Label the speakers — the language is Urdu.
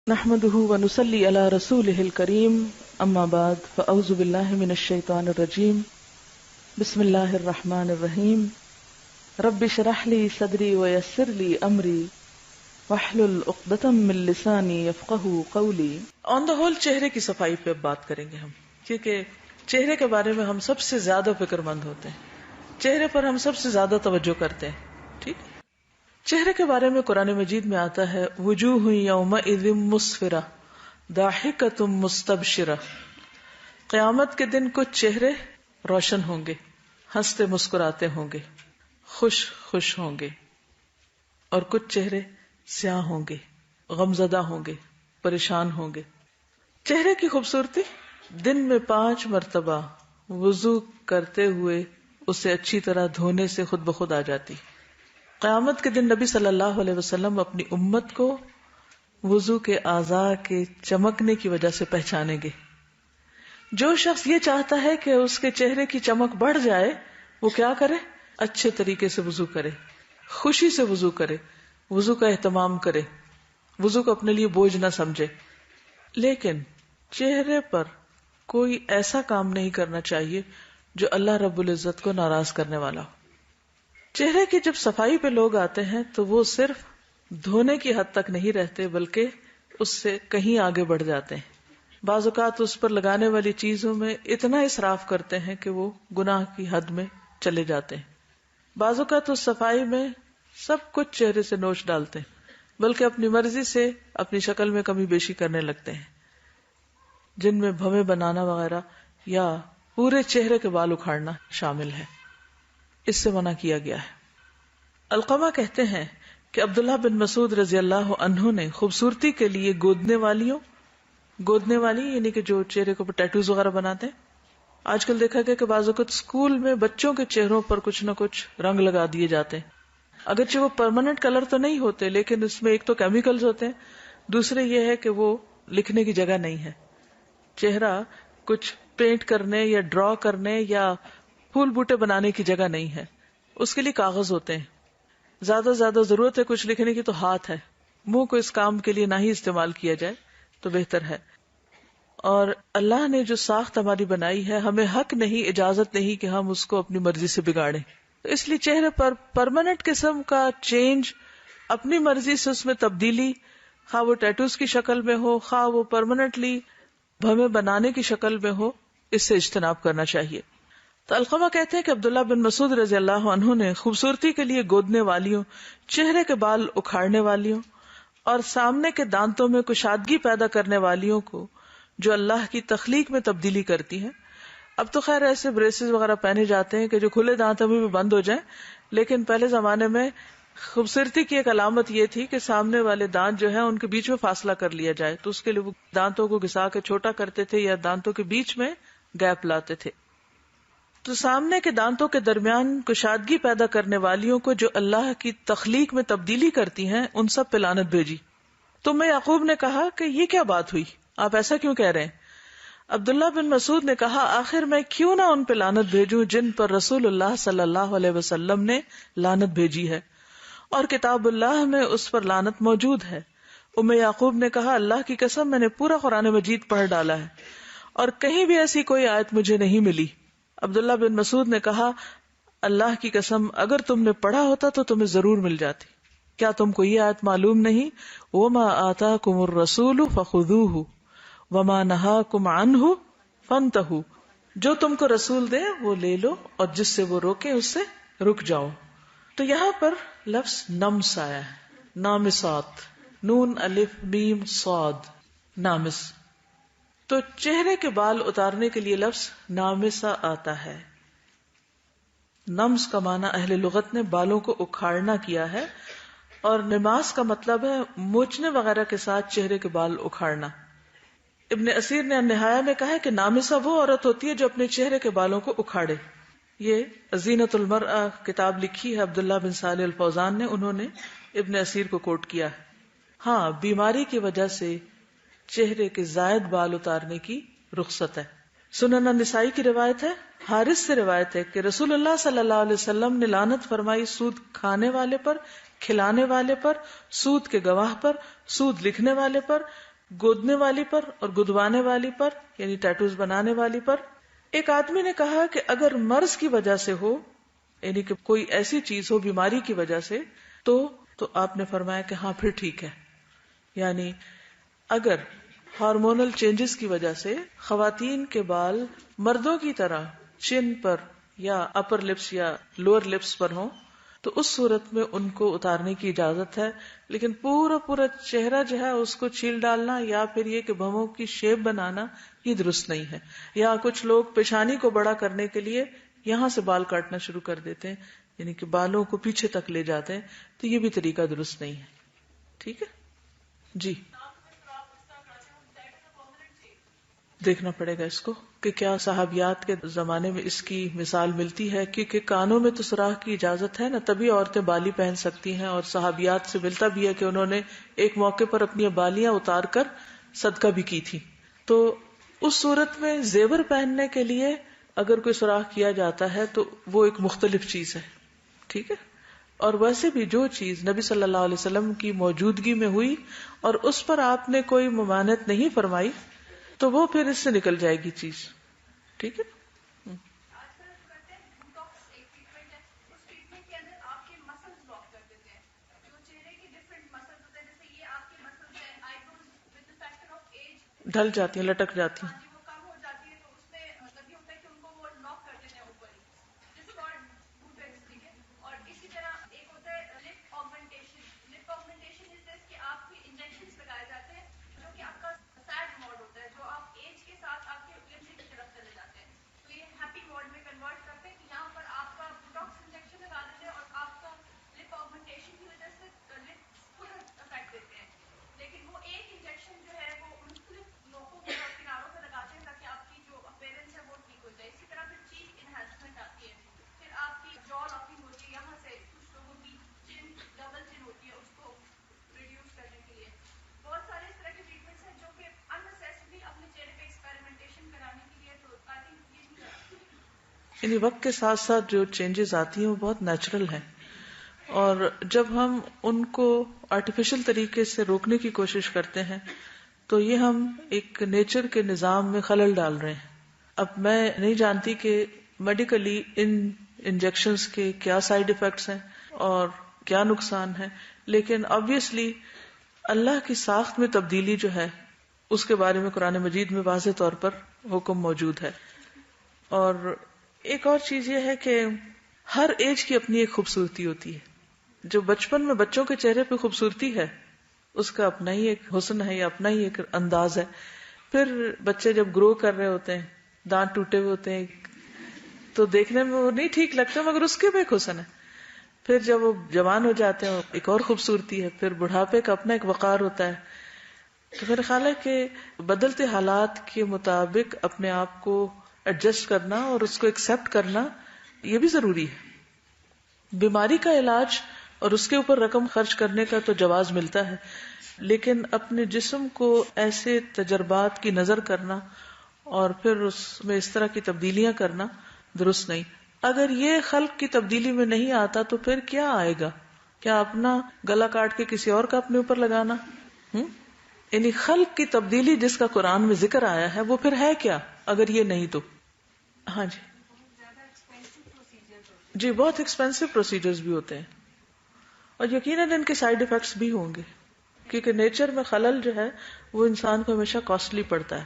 Speaker 1: نحمده ونصلي على رسوله الكريم اما بعد فاعوذ بالله من الشيطان الرجيم بسم الله الرحمن الرحيم رب اشرح لي صدري ويسر لي امري واحلل عقدة من لساني يفقهوا قولي۔
Speaker 2: آن دا ہول چہرے کی صفائی پہ بات کریں گے ہم، کیونکہ چہرے کے بارے میں ہم سب سے زیادہ فکر مند ہوتے ہیں، چہرے پر ہم سب سے زیادہ توجہ کرتے ہیں۔ ٹھیک، چہرے کے بارے میں قرآن مجید میں آتا ہے وجوہ یومئذ مسفرہ ضاحکۃ مستبشرہ، قیامت کے دن کچھ چہرے روشن ہوں گے، ہنستے مسکراتے ہوں گے، خوش ہوں گے، اور کچھ چہرے سیاہ ہوں گے، غمزدہ ہوں گے، پریشان ہوں گے۔ چہرے کی خوبصورتی دن میں 5 مرتبہ وضو کرتے ہوئے اسے اچھی طرح دھونے سے خود بخود آ جاتی۔ قیامت کے دن نبی صلی اللہ علیہ وسلم اپنی امت کو وضو کے اعضاء کے چمکنے کی وجہ سے پہچانیں گے۔ جو شخص یہ چاہتا ہے کہ اس کے چہرے کی چمک بڑھ جائے، وہ کیا کرے؟ اچھے طریقے سے وضو کرے، خوشی سے وضو کرے، وضو کا اہتمام کرے، وضو کو اپنے لیے بوجھ نہ سمجھے۔ لیکن چہرے پر کوئی ایسا کام نہیں کرنا چاہیے جو اللہ رب العزت کو ناراض کرنے والا ہو۔ چہرے کی جب صفائی پہ لوگ آتے ہیں تو وہ صرف دھونے کی حد تک نہیں رہتے، بلکہ اس سے کہیں آگے بڑھ جاتے ہیں۔ بعض اوقات اس پر لگانے والی چیزوں میں اتنا اسراف کرتے ہیں کہ وہ گناہ کی حد میں چلے جاتے ہیں۔ بعض اوقات اس صفائی میں سب کچھ چہرے سے نوچ ڈالتے ہیں، بلکہ اپنی مرضی سے اپنی شکل میں کمی بیشی کرنے لگتے ہیں، جن میں بھویں بنانا وغیرہ یا پورے چہرے کے بال اکھاڑنا شامل ہے۔ اس سے منع کیا گیا ہے۔ علقمہ کہتے ہیں کہ عبداللہ بن مسعود رضی اللہ عنہ نے خوبصورتی کے لیے گودنے والی یعنی کہ جو چہرے کو ٹیٹوز وغیرہ بناتے ہیں، آج کل دیکھا گیا کہ بعض اوقات اسکول میں بچوں کے چہروں پر کچھ نہ کچھ رنگ لگا دیے جاتے ہیں۔ اگرچہ وہ پرماننٹ کلر تو نہیں ہوتے، لیکن اس میں ایک تو کیمیکلز ہوتے ہیں، دوسرے یہ ہے کہ وہ لکھنے کی جگہ نہیں ہے۔ چہرہ کچھ پینٹ کرنے یا ڈرا کرنے یا پھول بوٹے بنانے کی جگہ نہیں ہے، اس کے لیے کاغذ ہوتے ہیں۔ زیادہ ضرورت ہے کچھ لکھنے کی تو ہاتھ ہے، منہ کو اس کام کے لیے نہ ہی استعمال کیا جائے تو بہتر ہے۔ اور اللہ نے جو ساخت ہماری بنائی ہے، ہمیں حق نہیں، اجازت نہیں کہ ہم اس کو اپنی مرضی سے بگاڑیں۔ تو اس لیے چہرے پر پرماننٹ قسم کا چینج، اپنی مرضی سے اس میں تبدیلی، خواہ وہ ٹیٹوز کی شکل میں ہو، خواہ وہ پرماننٹلی بھویں بنانے کی شکل میں ہو، اس سے اجتناب کرنا چاہیے۔ تو علقمہ کہتے ہیں کہ عبداللہ بن مسعود رضی اللہ عنہ نے خوبصورتی کے لیے گودنے والیوں، چہرے کے بال اکھاڑنے والیوں اور سامنے کے دانتوں میں کشادگی پیدا کرنے والیوں کو، جو اللہ کی تخلیق میں تبدیلی کرتی ہیں۔ اب تو خیر ایسے بریسز وغیرہ پہنے جاتے ہیں کہ جو کھلے دانتوں میں بھی بند ہو جائیں، لیکن پہلے زمانے میں خوبصورتی کی ایک علامت یہ تھی کہ سامنے والے دانت جو ہیں ان کے بیچ میں فاصلہ کر لیا جائے، تو اس کے لیے وہ دانتوں کو گھسا کے چھوٹا کرتے تھے یا دانتوں کے بیچ میں گیپ لاتے تھے۔ تو سامنے کے دانتوں کے درمیان کشادگی پیدا کرنے والیوں کو، جو اللہ کی تخلیق میں تبدیلی کرتی ہیں، ان سب پہ لعنت بھیجی۔ تو یعقوب نے کہا کہ یہ کیا بات ہوئی، آپ ایسا کیوں کہہ رہے ہیں؟ عبداللہ بن مسعود نے کہا آخر میں کیوں نہ ان پہ لعنت بھیجوں جن پر رسول اللہ صلی اللہ علیہ وسلم نے لعنت بھیجی ہے، اور کتاب اللہ میں اس پر لعنت موجود ہے۔ یعقوب نے کہا اللہ کی قسم میں نے پورا قرآن مجید پڑھ ڈالا ہے اور کہیں بھی ایسی کوئی آیت مجھے نہیں ملی۔ عبداللہ بن مسعود نے کہا اللہ کی قسم اگر تم نے پڑھا ہوتا تو تمہیں ضرور مل جاتی۔ کیا تم کو یہ آیت معلوم نہیں؟ وَمَا آتَاكُمُ الرَّسُولُ فَخُذُوهُ وَمَا نَهَاكُمْ عَنْهُ فَانْتَهُوا، جو تم کو رسول دے وہ لے لو اور جس سے وہ روکے اس سے رک جاؤ۔ تو یہاں پر لفظ نمس آیا ہے، نامسات، نون الف میم صاد، نامس۔ تو چہرے کے بال اتارنے کے لیے لفظ نامسا آتا ہے۔ نمس کا معنی اہل لغت نے بالوں کو اکھاڑنا کیا ہے، اور نماس کا مطلب ہے موچنے وغیرہ کے ساتھ چہرے کے بال اکھاڑنا۔ ابن اسیر نے النہایہ میں کہا ہے کہ نامسا وہ عورت ہوتی ہے جو اپنے چہرے کے بالوں کو اکھاڑے۔ یہ زینت المرأہ کتاب لکھی ہے عبداللہ بن صالح الفوزان نے، انہوں نے ابن اسیر کو کوٹ کیا ہے۔ ہاں، بیماری کی وجہ سے چہرے کے زائد بال اتارنے کی رخصت ہے۔ سنن النسائی کی روایت ہے، حارث سے روایت ہے کہ رسول اللہ صلی اللہ علیہ وسلم نے لعنت فرمائی سود کھانے والے پر، کھلانے والے پر، سود کے گواہ پر، سود لکھنے والے پر، گودنے والی پر اور گدوانے والی پر یعنی ٹیٹوز بنانے والی پر. ایک آدمی نے کہا کہ اگر مرض کی وجہ سے ہو یعنی کہ کوئی ایسی چیز ہو بیماری کی وجہ سے تو آپ نے فرمایا کہ ہاں پھر ٹھیک ہے. یعنی اگر ہارمونل چینجز کی وجہ سے خواتین کے بال مردوں کی طرح چن پر یا اپر لپس یا لوور لپس پر ہوں تو اس صورت میں ان کو اتارنے کی اجازت ہے. لیکن پورا چہرہ جو ہے اس کو چھیل ڈالنا یا پھر یہ کہ بھووں کی شیپ بنانا یہ درست نہیں ہے. یا کچھ لوگ پیشانی کو بڑا کرنے کے لیے یہاں سے بال کاٹنا شروع کر دیتے ہیں یعنی کہ بالوں کو پیچھے تک لے جاتے ہیں, تو یہ بھی طریقہ درست نہیں ہے. ٹھیک ہے جی, دیکھنا پڑے گا اس کو کہ کیا صحابیات کے زمانے میں اس کی مثال ملتی ہے, کیونکہ کانوں میں تو سوراخ کی اجازت ہے نا, تبھی عورتیں بالی پہن سکتی ہیں, اور صحابیات سے ملتا بھی ہے کہ انہوں نے ایک موقع پر اپنی بالیاں اتار کر صدقہ بھی کی تھی. تو اس صورت میں زیور پہننے کے لیے اگر کوئی سوراخ کیا جاتا ہے تو وہ ایک مختلف چیز ہے. ٹھیک ہے, اور ویسے بھی جو چیز نبی صلی اللہ علیہ وسلم کی موجودگی میں ہوئی اور اس پر آپ نے کوئی ممانعت نہیں فرمائی تو وہ پھر اس سے نکل جائے گی چیز. ٹھیک ہے, ڈھل جاتی ہیں, لٹک جاتی ہیں. یعنی وقت کے ساتھ ساتھ جو چینجز آتی ہیں وہ بہت نیچرل ہیں, اور جب ہم ان کو آرٹیفیشل طریقے سے روکنے کی کوشش کرتے ہیں تو یہ ہم ایک نیچر کے نظام میں خلل ڈال رہے ہیں. اب میں نہیں جانتی کہ میڈیکلی ان انجیکشنز کے کیا سائیڈ ایفیکٹس ہیں اور کیا نقصان ہے, لیکن آبویسلی اللہ کی ساخت میں تبدیلی جو ہے اس کے بارے میں قرآن مجید میں واضح طور پر حکم موجود ہے. اور ایک اور چیز یہ ہے کہ ہر ایج کی اپنی ایک خوبصورتی ہوتی ہے. جو بچپن میں بچوں کے چہرے پہ خوبصورتی ہے اس کا اپنا ہی ایک حسن ہے, اپنا ہی ایک انداز ہے. پھر بچے جب گرو کر رہے ہوتے ہیں, دانت ٹوٹے ہوئے ہوتے ہیں تو دیکھنے میں وہ نہیں ٹھیک لگتا, مگر اس کے بھی ایک حسن ہے. پھر جب وہ جوان ہو جاتے ہیں ایک اور خوبصورتی ہے. پھر بڑھاپے کا اپنا ایک وقار ہوتا ہے. تو میرا خیال ہے کہ بدلتے حالات کے مطابق اپنے آپ کو ایڈجسٹ کرنا اور اس کو ایکسپٹ کرنا یہ بھی ضروری ہے. بیماری کا علاج اور اس کے اوپر رقم خرچ کرنے کا تو جواز ملتا ہے, لیکن اپنے جسم کو ایسے تجربات کی نظر کرنا اور پھر اس میں اس طرح کی تبدیلیاں کرنا درست نہیں. اگر یہ خلق کی تبدیلی میں نہیں آتا تو پھر کیا آئے گا؟ کیا اپنا گلا کاٹ کے کسی اور کا اپنے اوپر لگانا؟ یعنی خلق کی تبدیلی جس کا قرآن میں ذکر آیا ہے وہ پھر ہے کیا اگر یہ نہیں تو؟ ہاں جی بہت ایکسپینسو پروسیجرز بھی ہوتے ہیں, اور یقیناً ان کے سائیڈ ایفیکٹس بھی ہوں گے, کیونکہ نیچر میں خلل جو ہے وہ انسان کو ہمیشہ کاسٹلی پڑتا ہے.